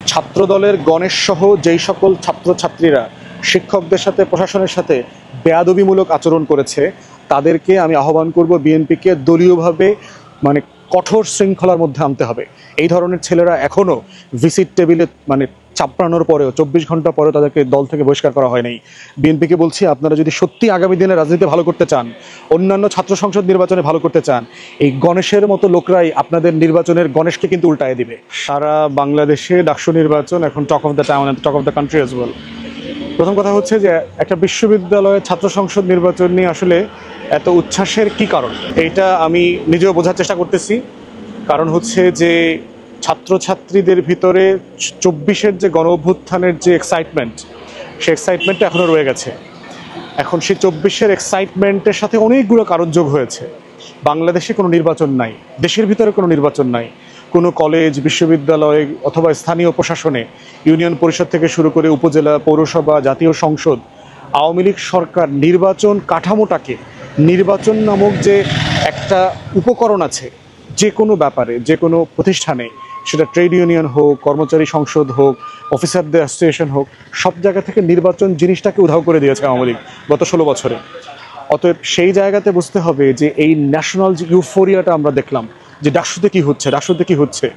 ছাত্রদলের গণেশ সহ যেই সকল ছাত্রছাত্রীরা শিক্ষকদের সাথে প্রশাসনের সাথে বেয়াদবিমূলক আচরণ করেছে তাদেরকে আমি আহ্বান করব বিএনপিকে দলীয়ভাবে মানে কঠোর শৃঙ্খলার মধ্যে আনতে হবে। এই ধরনের ছেলেরা এখনও ভিসিট টেবিলে চাপড়ানোর পরেও 24 ঘন্টা পরেও তাদেরকে দল থেকে বহিষ্কার করা হয় নাই। বিএনপিকে বলছি, আপনারা যদি সত্যি আগামী দিনে রাজনীতি ভালো করতে চান, অন্যান্য ছাত্র সংসদ নির্বাচনে ভালো করতে চান, এই গণেশের মতো লোকরাই আপনাদের নির্বাচনের গণেশকে কিন্তু উল্টায় দিবে। সারা বাংলাদেশে ডাকসু নির্বাচন এখন talk of the town, talk of the country as well. প্রথম কথা হচ্ছে যে একটা বিশ্ববিদ্যালয়ে ছাত্র সংসদ নির্বাচন নিয়ে আসলে এত উচ্ছ্বাসের কি কারণ, এইটা আমি নিজেও বোঝার চেষ্টা করতেছি। কারণ হচ্ছে যে ছাত্রছাত্রীদের ভিতরে 24-এর যে গণ অভ্যুত্থানের যে এক্সাইটমেন্ট, সেই এক্সাইটমেন্টটা এখনও রয়ে গেছে। এখন সেই 24-এর এক্সাইটমেন্টের সাথে অনেকগুলো কারণ যোগ হয়েছে। বাংলাদেশে কোনো নির্বাচন নাই, দেশের ভিতরে কোনো নির্বাচন নাই, কোনো কলেজ, বিশ্ববিদ্যালয় অথবা স্থানীয় প্রশাসনে, ইউনিয়ন পরিষদ থেকে শুরু করে উপজেলা, পৌরসভা, জাতীয় সংসদ, আওয়ামী লীগ সরকার নির্বাচন কাঠামোটাকে, নির্বাচন নামক যে একটা উপকরণ আছে যে কোনো ব্যাপারে, যে কোনো প্রতিষ্ঠানে, সেটা ট্রেড ইউনিয়ন হোক, কর্মচারী সংসদ হোক, অফিসারদের অ্যাসোসিয়েশন হোক, সব জায়গা থেকে নির্বাচন জিনিসটাকে উধাও করে দিয়েছে আওয়ামী লীগ গত 16 বছরে। অতএব সেই জায়গাতে বুঝতে হবে যে এই ন্যাশনাল যে ইউফোরিয়াটা আমরা দেখলাম যে ডাকসুতে কি হচ্ছে, ডাকসুতে কি হচ্ছে,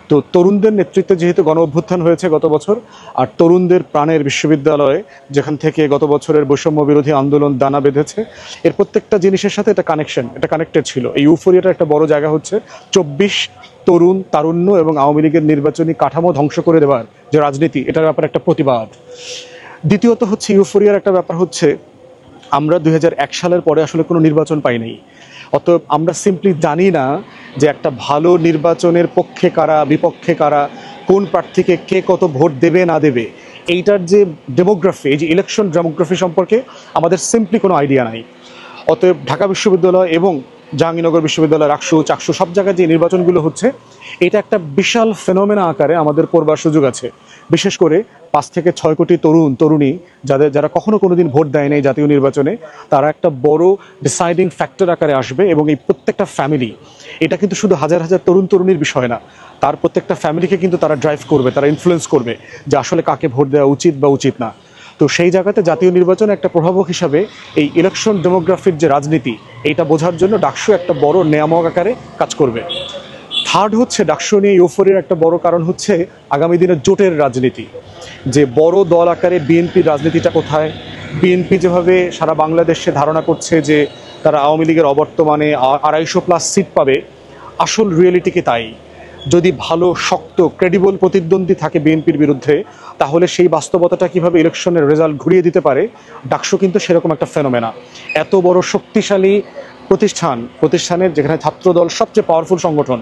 তো তরুণদের নেতৃত্বে যেহেতু গণ অভ্যুত্থান হয়েছে গত বছর, আর তরুণদের প্রাণের বিশ্ববিদ্যালয়ে যেখান থেকে গত বছরের বৈষম্য বিরোধী আন্দোলন দানা বেঁধেছে, এর প্রত্যেকটা জিনিসের সাথে এটা কানেকশন, এটা কানেক্টেড ছিল। এই ইউফোরিয়াটার একটা বড় জায়গা হচ্ছে 24 তরুণ তারুণ্য এবং আওয়ামী লীগের নির্বাচনী কাঠামো ধ্বংস করে দেওয়ার যে রাজনীতি, এটার ব্যাপারে একটা প্রতিবাদ। দ্বিতীয়ত হচ্ছে ইউফোরিয়ার একটা ব্যাপার হচ্ছে আমরা 2001 সালের পরে আসলে কোনো নির্বাচন পাই নাই। অতএব আমরা সিম্পলি জানি না যে একটা ভালো নির্বাচনের পক্ষে কারা, বিপক্ষে কারা, কোন প্রার্থীকে কে কত ভোট দেবে না দেবে, এইটার যে ডেমোগ্রাফি, এই যে ইলেকশন ডেমোগ্রাফি সম্পর্কে আমাদের সিম্পলি কোনো আইডিয়া নাই। অতএব ঢাকা বিশ্ববিদ্যালয় এবং জাহাঙ্গীরনগর বিশ্ববিদ্যালয়, রাকসু, চাকসু সব জায়গায় যে নির্বাচনগুলো হচ্ছে, এটা একটা বিশাল ফেনোমেনা আকারে আমাদের পড়বার সুযোগ আছে। বিশেষ করে 5 থেকে 6 কোটি তরুণ তরুণী যারা কখনো কোনোদিন ভোট দেয় নাই জাতীয় নির্বাচনে, তারা একটা বড় ডিসাইডিং ফ্যাক্টর আকারে আসবে। এবং এই প্রত্যেকটা ফ্যামিলি, এটা কিন্তু শুধু হাজার হাজার তরুণ তরুণীর বিষয় না, তার প্রত্যেকটা ফ্যামিলিকে কিন্তু তারা ড্রাইভ করবে, তারা ইনফ্লুয়েন্স করবে যে আসলে কাকে ভোট দেওয়া উচিত বা উচিত না। তো সেই জায়গাতে জাতীয় নির্বাচনে একটা প্রভাবক হিসাবে এই ইলেকশন ডেমোগ্রাফির যে রাজনীতি, এইটা বোঝার জন্য ডাকসু একটা বড় নিয়ামক আকারে কাজ করবে। থার্ড হচ্ছে ডাকসু নিয়ে ইউফোরিয়ার একটা বড় কারণ হচ্ছে আগামী দিনে জোটের রাজনীতি, যে বড় দল আকারে বিএনপির রাজনীতিটা কোথায়। বিএনপি যেভাবে সারা বাংলাদেশে ধারণা করছে যে তারা আওয়ামী লীগের অবর্তমানে 250+ সিট পাবে, আসল রিয়েলিটি কি তাই? যদি ভালো শক্ত ক্রেডিবল প্রতিদ্বন্দ্বী থাকে বিএনপির বিরুদ্ধে, তাহলে সেই বাস্তবতাটা কিভাবে ইলেকশনের রেজাল্ট ঘুরিয়ে দিতে পারে, ডাকসু কিন্তু সেরকম একটা ফেনোমেনা। এত বড় শক্তিশালী প্রতিষ্ঠানের যেখানে ছাত্রদল সবচেয়ে পাওয়ারফুল সংগঠন,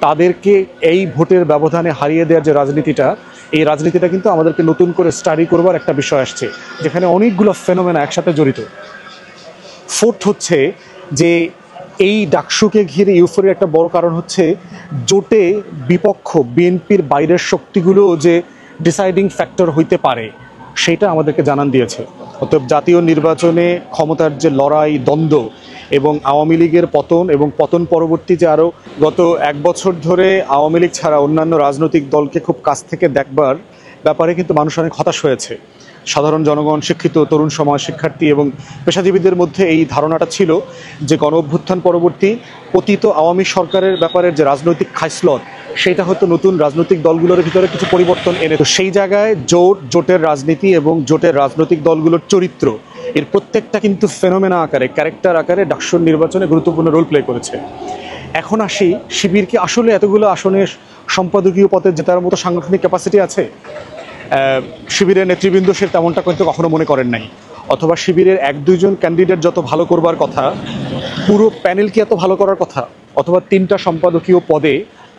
তাদেরকে এই ভোটের ব্যবধানে হারিয়ে দেওয়ার যে রাজনীতিটা, এই রাজনীতিটা কিন্তু আমাদেরকে নতুন করে স্টাডি করবার একটা বিষয় আসছে, যেখানে অনেকগুলো ফেনোমেনা একসাথে জড়িত। ফোর্থ হচ্ছে যে এই ডাকসুকে ঘিরে ইউফোরিয়ার একটা বড় কারণ হচ্ছে জোটে বিপক্ষ বিএনপির বাইরের শক্তিগুলো যে ডিসাইডিং ফ্যাক্টর হইতে পারে, সেটা আমাদেরকে জানান দিয়েছে। অতএব জাতীয় নির্বাচনে ক্ষমতার যে লড়াই, দ্বন্দ্ব এবং আওয়ামী লীগের পতন এবং পতন পরবর্তী যে আরও গত 1 বছর ধরে আওয়ামী লীগ ছাড়া অন্যান্য রাজনৈতিক দলকে খুব কাছ থেকে দেখবার ব্যাপারে কিন্তু মানুষ অনেক হতাশ হয়েছে। সাধারণ জনগণ, শিক্ষিত তরুণ সমাজ, শিক্ষার্থী এবং পেশাজীবীদের মধ্যে এই ধারণাটা ছিল যে গণ অভ্যুত্থান পরবর্তী পতিত আওয়ামী সরকারের ব্যাপারে যে রাজনৈতিক খাইসলত, সেটা হয়তো নতুন রাজনৈতিক দলগুলোর ভিতরে কিছু পরিবর্তন এনে। তো সেই জায়গায় জোটের রাজনীতি এবং জোটের রাজনৈতিক দলগুলোর চরিত্র, এর প্রত্যেকটা কিন্তু ফেনোমেনা আকারে, ক্যারেক্টার আকারে ডাকসুর নির্বাচনে গুরুত্বপূর্ণ রোল প্লে করেছে। এখন আসি, শিবির কি আসলে এতগুলো আসনে সম্পাদকীয় পদে জেতার মতো সাংগঠনিক ক্যাপাসিটি আছে? শিবিরের নেতৃবৃন্দ সে তেমনটা কিন্তু কখনো মনে করেন নাই। অথবা শিবিরের 1-2 জন ক্যান্ডিডেট যত ভালো করবার কথা, পুরো প্যানেল কি এত ভালো করার কথা? অথবা 3টা সম্পাদকীয় পদে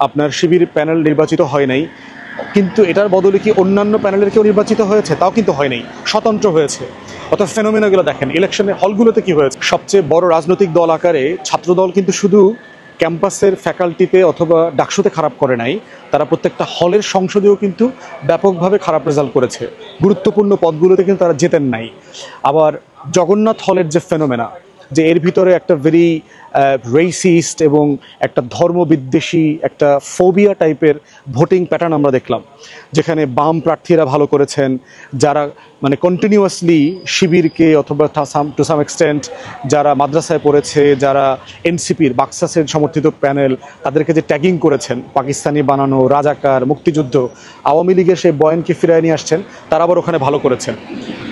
আপনার শিবির প্যানেল নির্বাচিত হয় নাই, কিন্তু এটার বদলে কি অন্যান্য প্যানেলের কেউ নির্বাচিত হয়েছে? তাও কিন্তু হয় নাই, স্বতন্ত্র হয়েছে। অর্থাৎ ফেনোমেনাগুলো দেখেন, ইলেকশনের হলগুলোতে কি হয়েছে। সবচেয়ে বড় রাজনৈতিক দল আকারে ছাত্রদল কিন্তু শুধু ক্যাম্পাসের ফ্যাকাল্টিতে অথবা ডাকসুতে খারাপ করে নাই, তারা প্রত্যেকটা হলের সংসদেও কিন্তু ব্যাপকভাবে খারাপ রেজাল্ট করেছে। গুরুত্বপূর্ণ পদগুলোতে কিন্তু তারা জেতেন নাই। আবার জগন্নাথ হলের যে ফেনোমেনা, যে এর ভিতরে একটা ভেরি রেসিস্ট এবং একটা ধর্মবিদ্বেষী একটা ফোবিয়া টাইপের ভোটিং প্যাটার্ন আমরা দেখলাম, যেখানে বাম প্রার্থীরা ভালো করেছেন, যারা মানে কন্টিনিউয়াসলি শিবিরকে অথবা টু সাম এক্সটেন্ট যারা মাদ্রাসায় পড়েছে, যারা এনসিপির বাক্সাসের সমর্থিত প্যানেল, তাদেরকে যে ট্যাগিং করেছেন পাকিস্তানি বানানো, রাজাকার, মুক্তিযুদ্ধ, আওয়ামী লীগের সেই বয়ানকে ফিরিয়ে নিয়ে আসছেন, তারা আবার ওখানে ভালো করেছেন।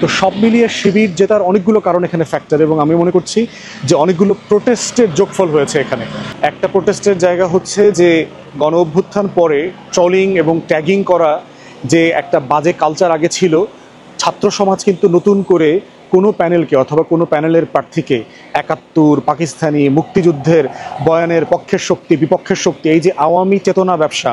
তো সব মিলিয়ে শিবির জেতার অনেকগুলো কারণ এখানে ফ্যাক্টর, এবং আমি মনে করছি যে অনেকগুলো প্রোটেস্টের যোগফল হয়েছে এখানে। একটা প্রোটেস্টের জায়গা হচ্ছে যে গণ অভ্যুত্থান পরে ট্রলিং এবং ট্যাগিং করা যে একটা বাজে কালচার আগে ছিল, ছাত্র সমাজ কিন্তু নতুন করে কোনো প্যানেলকে অথবা কোনো প্যানেলের প্রার্থীকে ৭১, পাকিস্তানি, মুক্তিযুদ্ধের বয়ানের পক্ষের শক্তি, বিপক্ষের শক্তি, এই যে আওয়ামী চেতনা ব্যবসা,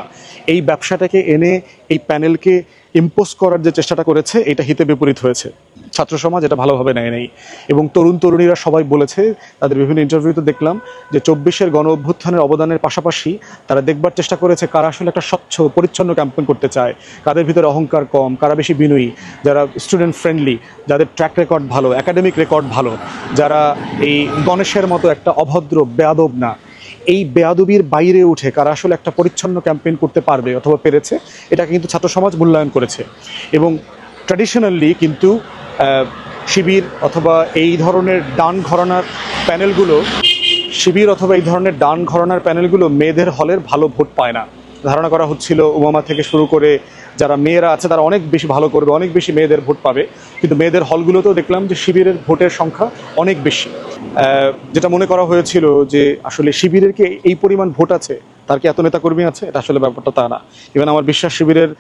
এই ব্যবসাটাকে এনে এই প্যানেলকে ইম্পোজ করার যে চেষ্টাটা করেছে, এটা হিতে বিপরীত হয়েছে। ছাত্র সমাজ এটা ভালোভাবে নেয় নেই, এবং তরুণ তরুণীরা সবাই বলেছে, তাদের বিভিন্ন ইন্টারভিউতে দেখলাম যে ২৪-এর গণ অভ্যুত্থানের অবদানের পাশাপাশি তারা দেখবার চেষ্টা করেছে কারা আসলে একটা স্বচ্ছ পরিচ্ছন্ন ক্যাম্পেইন করতে চায়, কাদের ভিতরে অহংকার কম, কারা বেশি বিনয়ী, যারা স্টুডেন্ট ফ্রেন্ডলি, যাদের ট্র্যাক রেকর্ড ভালো, একাডেমিক রেকর্ড ভালো, যারা এই গণেশের মতো একটা অভদ্র বেয়াদব না, এই বেয়াদবির বাইরে উঠে কারা আসলে একটা পরিচ্ছন্ন ক্যাম্পেইন করতে পারবে অথবা পেরেছে, এটাকে কিন্তু ছাত্র সমাজ মূল্যায়ন করেছে। এবং ট্র্যাডিশনালি কিন্তু শিবির অথবা এই ধরনের ডান ঘরানার প্যানেলগুলো মেয়েদের হলের ভালো ভোট পায় না। ধারণা করা হচ্ছিল ওবামা থেকে শুরু করে যারা মেয়েরা আছে তারা অনেক বেশি ভালো করবে, অনেক বেশি মেয়েদের ভোট পাবে, কিন্তু মেয়েদের হলগুলোতেও দেখলাম যে শিবিরের ভোটের সংখ্যা অনেক বেশি। যেটা মনে করা হয়েছিল যে আসলে শিবিরের কি এই পরিমাণ ভোট আছে, তার কি এত নেতাকর্মী আছে, এটা আসলে ব্যাপারটা তা না। ইভেন আমার বিশ্বাস শিবিরের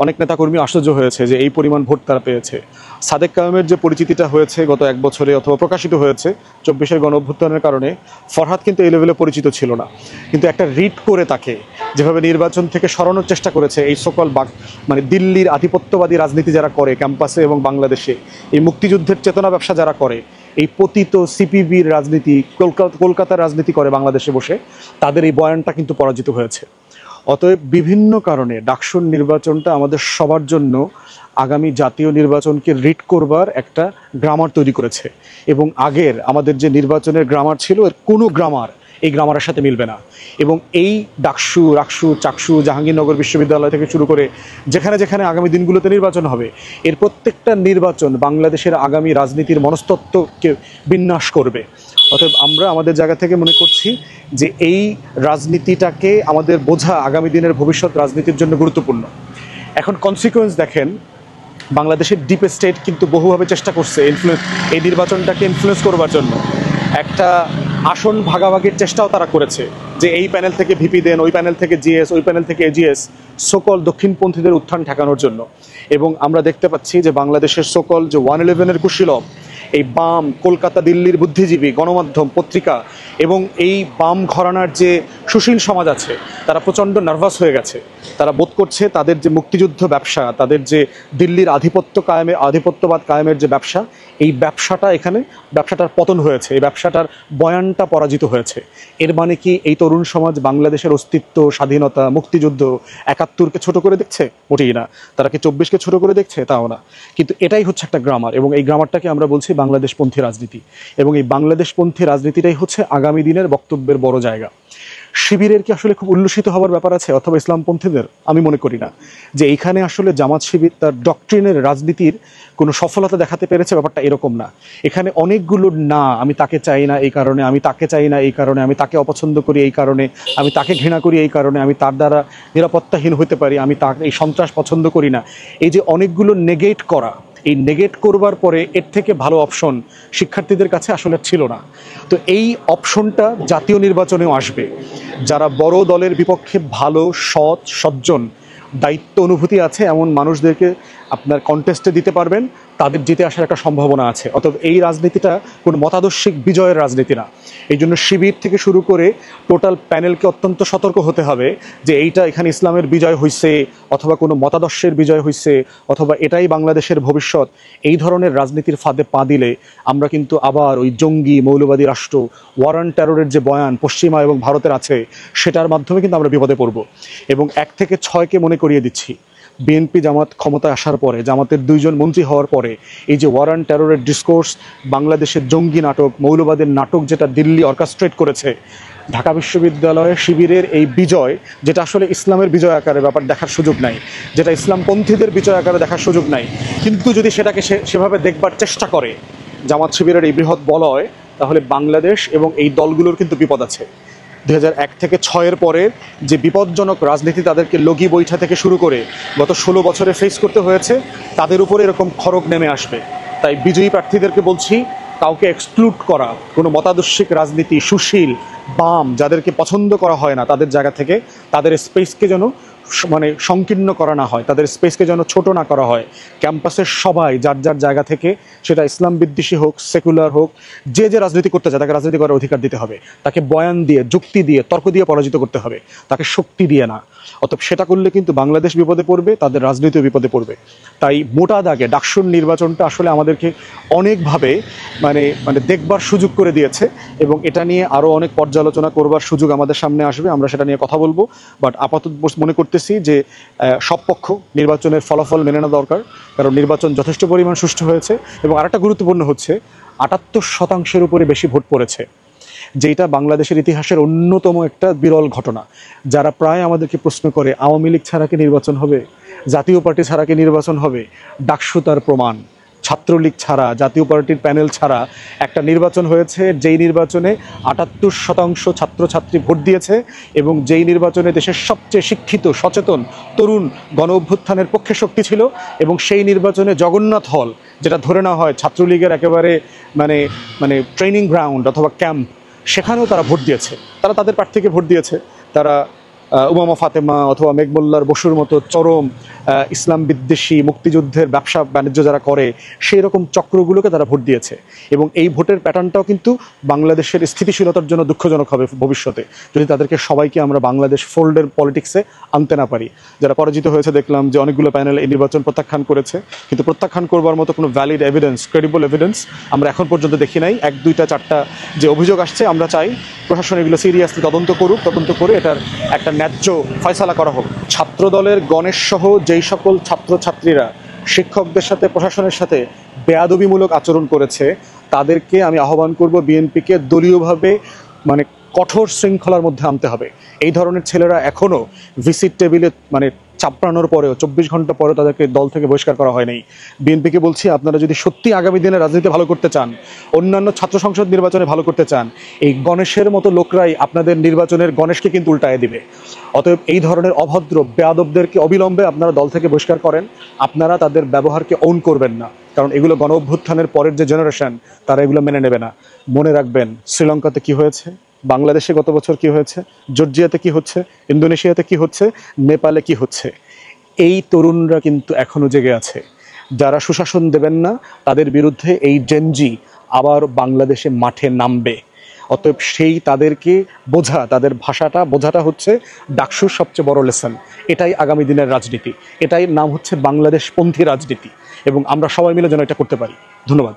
অনেক নেতাকর্মী আশ্চর্য হয়েছে যে এই পরিমাণ ভোট তারা পেয়েছে। সাদেক কায়েমের যে পরিচিতিটা হয়েছে গত ১ বছরে অথবা প্রকাশিত হয়েছে ২৪-এর গণ অভ্যুত্থানের কারণে, ফরহাদ কিন্তু এই লেভেলে পরিচিত ছিল না, কিন্তু একটা রিট করে তাকে যেভাবে নির্বাচন থেকে সরানোর চেষ্টা করেছে এই সকল মানে দিল্লির আধিপত্যবাদী রাজনীতি যারা করে ক্যাম্পাসে এবং বাংলাদেশে, এই মুক্তিযুদ্ধের চেতনা ব্যবসা যারা করে, এই পতিত সিপিবির রাজনীতি, কলকাতার রাজনীতি করে বাংলাদেশে বসে, তাদের এই বয়ানটা কিন্তু পরাজিত হয়েছে। অতএব বিভিন্ন কারণে ডাকসুর নির্বাচনটা আমাদের সবার জন্য আগামী জাতীয় নির্বাচনকে রিড করবার একটা গ্রামার তৈরি করেছে, এবং আগের আমাদের যে নির্বাচনের গ্রামার ছিল এর কোনো গ্রামার এই গ্রামারের সাথে মিলবে না। এবং এই ডাকসু, রাকসু, চাকসু, জাহাঙ্গীরনগর বিশ্ববিদ্যালয় থেকে শুরু করে যেখানে যেখানে আগামী দিনগুলোতে নির্বাচন হবে, এর প্রত্যেকটা নির্বাচন বাংলাদেশের আগামী রাজনীতির মনস্তত্ত্বকে বিন্যাস করবে। অতএব আমরা আমাদের জায়গা থেকে মনে করছি যে এই রাজনীতিটাকে আমাদের বোঝা আগামী দিনের ভবিষ্যৎ রাজনীতির জন্য গুরুত্বপূর্ণ। এখন কনসিকুয়েন্স দেখেন, বাংলাদেশের ডিপ স্টেট কিন্তু বহুভাবে চেষ্টা করছে এই নির্বাচনটাকে ইনফ্লুয়েন্স করবার জন্য। একটা আসন ভাগাভাগির চেষ্টাও তারা করেছে, যে এই প্যানেল থেকে ভিপি দেন, ওই প্যানেল থেকে জিএস, ওই প্যানেল থেকে এজিএস, সকল দক্ষিণপন্থীদের উত্থান ঠেকানোর জন্য। এবং আমরা দেখতে পাচ্ছি যে বাংলাদেশের সকল যে 111-এর কুশীলব, এই বাম, কলকাতা দিল্লির বুদ্ধিজীবী, গণমাধ্যম, পত্রিকা এবং এই বাম ঘরানার যে সুশীল সমাজ আছে, তারা প্রচণ্ড নার্ভাস হয়ে গেছে। তারা বোধ করছে তাদের যে মুক্তিযুদ্ধ ব্যবসা, তাদের যে দিল্লির আধিপত্যবাদ কায়েমের যে ব্যবসা, এই ব্যবসাটার পতন হয়েছে, এই ব্যবসাটার বয়ানটা পরাজিত হয়েছে। এর মানে কি এই তরুণ সমাজ বাংলাদেশের অস্তিত্ব, স্বাধীনতা, মুক্তিযুদ্ধ, ৭১-কে ছোট করে দেখছে? মোটেই না। তারা কি ২৪-কে ছোট করে দেখছে? তাও না। কিন্তু এটাই হচ্ছে একটা গ্রামার, এবং এই গ্রামারটাকে আমরা বলছি বাংলাদেশপন্থী রাজনীতি, এবং এই বাংলাদেশপন্থী রাজনীতিটাই হচ্ছে আগামী দিনের বক্তব্যের বড় জায়গা। শিবিরের কি আসলে খুব উল্লসিত হওয়ার ব্যাপার আছে, অথবা ইসলামপন্থীদের? আমি মনে করি না যে এইখানে আসলে জামাত শিবির তার ডক্ট্রিনের রাজনীতির কোনো সফলতা দেখাতে পেরেছে, ব্যাপারটা এরকম না। এখানে অনেকগুলো না, আমি তাকে চাই না এই কারণে, আমি তাকে চাই না এই কারণে, আমি তাকে অপছন্দ করি এই কারণে, আমি তাকে ঘৃণা করি এই কারণে, আমি তার দ্বারা নিরাপত্তাহীন হতে পারি, আমি তাকে এই সন্ত্রাস পছন্দ করি না, এই যে অনেকগুলো নেগেট করা, এই নেগেট করবার পরে এর থেকে ভালো অপশন শিক্ষার্থীদের কাছে আসলে ছিল না। তো এই অপশনটা জাতীয় নির্বাচনেও আসবে। যারা বড় দলের বিপক্ষে ভালো, সৎ, সজ্জন, দায়িত্ব অনুভূতি আছে এমন মানুষদেরকে আপনার কন্টেস্টে দিতে পারবেন, তাদের জিতে আসার একটা সম্ভাবনা আছে। অতএব এই রাজনীতিটা কোনো মতাদর্শিক বিজয়ের রাজনীতি না। এই জন্য শিবির থেকে শুরু করে টোটাল প্যানেলকে অত্যন্ত সতর্ক হতে হবে যে এখানে ইসলামের বিজয় হয়েছে, অথবা কোনো মতাদর্শের বিজয় হয়েছে, অথবা এটাই বাংলাদেশের ভবিষ্যৎ, এই ধরনের রাজনীতির ফাঁদে পা দিলে আমরা কিন্তু আবার ওই জঙ্গি মৌলবাদী রাষ্ট্র, ওয়ার অন টেররের যে বয়ান পশ্চিমা এবং ভারতের আছে, সেটার মাধ্যমে কিন্তু আমরা বিপদে পড়ব। এবং ১ থেকে ৬-কে মনে করিয়ে দিচ্ছি বিএনপি জামাত ক্ষমতায় আসার পরে, জামাতের 2 জন মন্ত্রী হওয়ার পরে এই যে ওয়ার অ্যান্ড টেররের ডিসকোর্স, বাংলাদেশের জঙ্গি নাটক, মৌলবাদের নাটক যেটা দিল্লি অর্কেস্ট্রেট করেছে, ঢাকা বিশ্ববিদ্যালয়ে শিবিরের এই বিজয়, যেটা আসলে ইসলামের বিজয় আকারে ব্যাপার দেখার সুযোগ নাই, যেটা ইসলামপন্থীদের বিজয় আকারে দেখার সুযোগ নাই, কিন্তু যদি সেটাকে সেভাবে দেখবার চেষ্টা করে জামাত শিবিরের এই বৃহৎ বলয়, তাহলে বাংলাদেশ এবং এই দলগুলোর কিন্তু বিপদ আছে। 2001 থেকে 6-এর পরে যে বিপজ্জনক রাজনীতি তাদেরকে লগি বৈঠা থেকে শুরু করে গত 16 বছরে ফেস করতে হয়েছে, তাদের উপরে এরকম খড়গ নেমে আসবে। তাই বিজয়ী প্রার্থীদেরকে বলছি, কাউকে এক্সক্লুড করা, কোনো মতাদর্শিক রাজনীতি, সুশীল বাম যাদেরকে পছন্দ করা হয় না তাদের জায়গা থেকে তাদের স্পেসকে যেন সংকীর্ণ করা না হয়, তাদের স্পেসকে যেন ছোট না করা হয়। ক্যাম্পাসের সবাই যার যার জায়গা থেকে, সেটা ইসলাম বিদ্বেষী হোক, সেকুলার হোক, যে যে রাজনীতি করতে চায় তাকে রাজনীতি করার অধিকার দিতে হবে। তাকে বয়ান দিয়ে, যুক্তি দিয়ে, তর্ক দিয়ে পরাজিত করতে হবে, তাকে শক্তি দিয়ে না। অতএব সেটা করলে কিন্তু বাংলাদেশ বিপদে পড়বে, তাদের রাজনীতিও বিপদে পড়বে। তাই মোটা দাগে ডাকসুর নির্বাচনটা আসলে আমাদেরকে অনেকভাবে দেখবার সুযোগ করে দিয়েছে, এবং এটা নিয়ে আরও অনেক পর্যালোচনা করবার সুযোগ আমাদের সামনে আসবে, আমরা সেটা নিয়ে কথা বলবো। বাট আপাতত মনে করতেছি যে সব পক্ষ নির্বাচনের ফলাফল মেনে নেওয়া দরকার, কারণ নির্বাচন যথেষ্ট পরিমাণ সুষ্ঠু হয়েছে। এবং আরেকটা গুরুত্বপূর্ণ হচ্ছে 78% উপরে বেশি ভোট পড়েছে, যেটা বাংলাদেশের ইতিহাসের অন্যতম একটা বিরল ঘটনা। যারা প্রায় আমাদেরকে প্রশ্ন করে আওয়ামী লীগ ছাড়া কি নির্বাচন হবে, জাতীয় পার্টি ছাড়া কি নির্বাচন হবে, ডাকসু তার প্রমাণ। ছাত্রলীগ ছাড়া, জাতীয় পার্টির প্যানেল ছাড়া একটা নির্বাচন হয়েছে, যেই নির্বাচনে 78% ছাত্রছাত্রী ভোট দিয়েছে, এবং যেই নির্বাচনে দেশের সবচেয়ে শিক্ষিত, সচেতন তরুণ গণ অভ্যুত্থানের পক্ষে শক্তি ছিল, এবং সেই নির্বাচনে জগন্নাথ হল, যেটা ধরে নেওয়া হয় ছাত্রলীগের একেবারে ট্রেনিং গ্রাউন্ড অথবা ক্যাম্প, সেখানেও তারা ভোট দিয়েছে। তারা তাদের প্রার্থীকে ভোট দিয়েছে। তারা উমামা ফাতেমা অথবা মেঘমোল্লার বসুর মতো চরম ইসলাম বিদ্বেষী মুক্তিযুদ্ধের ব্যবসা বাণিজ্য যারা করে, সেই রকম চক্রগুলোকে তারা ভোট দিয়েছে। এবং এই ভোটের প্যাটার্নটাও কিন্তু বাংলাদেশের স্থিতিশীলতার জন্য দুঃখজনক হবে ভবিষ্যতে, যদি তাদেরকে সবাইকে আমরা বাংলাদেশ ফোল্ডের পলিটিক্সে আনতে না পারি। যারা পরাজিত হয়েছে দেখলাম যে অনেকগুলো প্যানেল এই নির্বাচন প্রত্যাখ্যান করেছে, কিন্তু প্রত্যাখ্যান করবার মতো কোনো ভ্যালিড এভিডেন্স, ক্রেডিবল এভিডেন্স আমরা এখন পর্যন্ত দেখি নাই। 1, 2, 4টা যে অভিযোগ আসছে, আমরা চাই প্রশাসন এগুলো সিরিয়াসলি তদন্ত করুক, তদন্ত করে এটার একটা ন্যায্য ফয়সালা করা হোক। ছাত্রদলের গণেশ সহ যেই সকল ছাত্রছাত্রীরা শিক্ষকদের সাথে, প্রশাসনের সাথে বেয়াদবিমূলক আচরণ করেছে, তাদেরকে আমি আহ্বান করব বিএনপিকে দলীয়ভাবে কঠোর শৃঙ্খলার মধ্যে আনতে হবে। এই ধরনের ছেলেরা এখনও ভিসির টেবিলে চাপড়ানোর পরেও 24 ঘন্টা পরেও তাদেরকে দল থেকে বহিষ্কার করা হয়নি। বিএনপিকে বলছি, আপনারা যদি সত্যি আগামী দিনে রাজনীতি ভালো করতে চান, অন্যান্য ছাত্র সংসদ নির্বাচনে ভালো করতে চান, এই গণেশের মতো লোকরাই আপনাদের নির্বাচনের গণেশকে কিন্তু উল্টায় দিবে। অতএব এই ধরনের অভদ্র বেয়াদবদেরকে অবিলম্বে আপনারা দল থেকে বহিষ্কার করেন। আপনারা তাদের ব্যবহারকে অন করবেন না, কারণ এগুলো গণ অভ্যুত্থানের পরের যে জেনারেশন, তারা এগুলো মেনে নেবে না। মনে রাখবেন, শ্রীলঙ্কাতে কি হয়েছে, বাংলাদেশে গত বছর কি হয়েছে, জর্জিয়াতে কি হচ্ছে, ইন্দোনেশিয়াতে কি হচ্ছে, নেপালে কি হচ্ছে। এই তরুণরা কিন্তু এখনো জেগে আছে। যারা সুশাসন দেবেন না, তাদের বিরুদ্ধে এই জেনজি আবার বাংলাদেশে মাঠে নামবে। অতএব তাদেরকে বোঝা, তাদের ভাষাটা বোঝাটা হচ্ছে ডাকসুর সবচেয়ে বড় লেসন। এটাই আগামী দিনের রাজনীতি, এটাই নাম হচ্ছে বাংলাদেশপন্থী রাজনীতি, এবং আমরা সবাই মিলে যেন এটা করতে পারি। ধন্যবাদ।